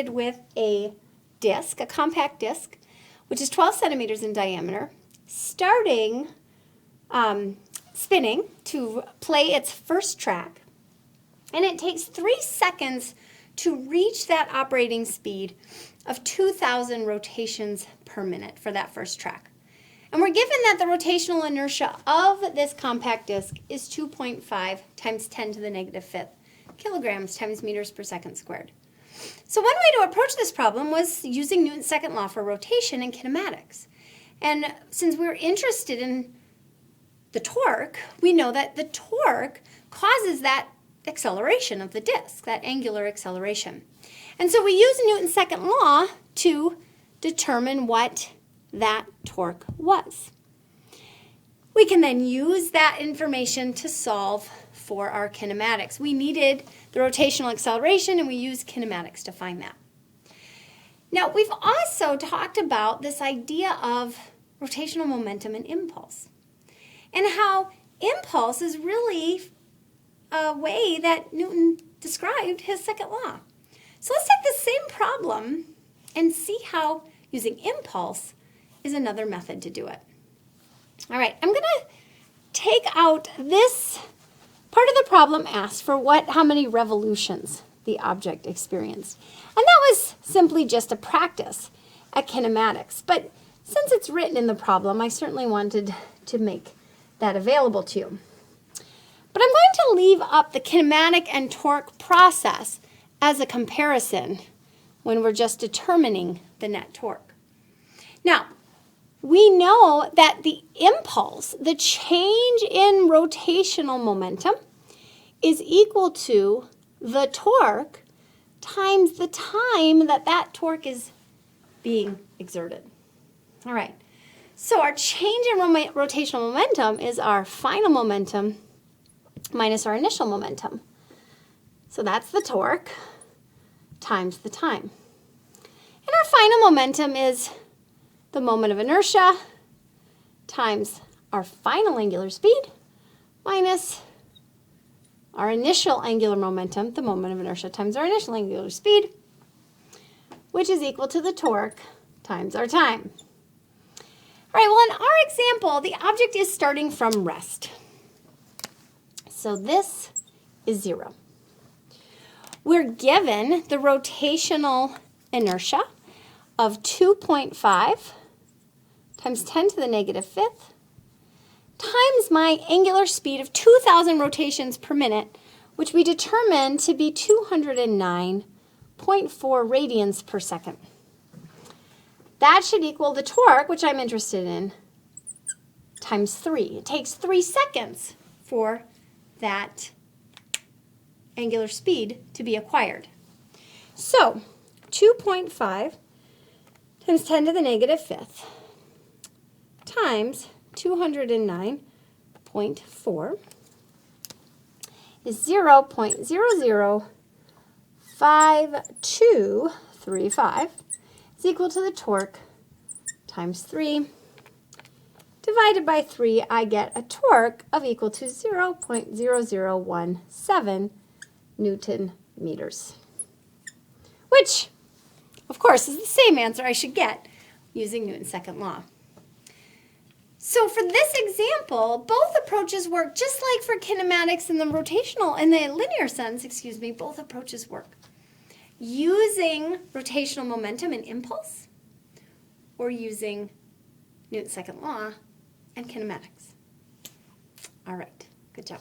with a disc, a compact disc, which is 12 centimeters in diameter, starting spinning to play its first track. And it takes 3 seconds to reach that operating speed of 2,000 rotations per minute for that first track. And we're given that the rotational inertia of this compact disc is 2.5 times 10 to the negative fifth kilograms times meters per second squared. So one way to approach this problem was using Newton's second law for rotation and kinematics. And since we're interested in the torque, we know that the torque causes that acceleration of the disk, that angular acceleration. And so we use Newton's second law to determine what that torque was. We can then use that information to solve for our kinematics. We needed the rotational acceleration, and we used kinematics to find that. Now, we've also talked about this idea of rotational momentum and impulse, and how impulse is really a way that Newton described his second law. So let's take the same problem and see how using impulse is another method to do it. All right, I'm going to take out this part of the problem asked for how many revolutions the object experienced. And that was simply just a practice at kinematics. But since it's written in the problem, I certainly wanted to make that available to you. But I'm going to leave up the kinematic and torque process as a comparison when we're just determining the net torque. Now, we know that the impulse, the change in rotational momentum, is equal to the torque times the time that that torque is being exerted. All right, so our change in rotational momentum is our final momentum minus our initial momentum. So that's the torque times the time. And our final momentum is the moment of inertia times our final angular speed minus our initial angular momentum, the moment of inertia times our initial angular speed, which is equal to the torque times our time. All right, well, in our example, the object is starting from rest. So this is 0. We're given the rotational inertia of 2.5 times 10 to the negative fifth times my angular speed of 2,000 rotations per minute, which we determined to be 209.4 radians per second. That should equal the torque, which I'm interested in, times 3. It takes 3 seconds for that angular speed to be acquired. So 2.5 times 10 to the negative fifth times 209.4 is 0.005235 is equal to the torque times 3. Divided by 3, I get a torque of equal to 0.0017 Newton meters, which, of course, is the same answer I should get using Newton's second law. So for this example, both approaches work just like for kinematics in the rotational, in the linear sense, both approaches work. Using rotational momentum and impulse, or using Newton's second law and kinematics. All right, good job.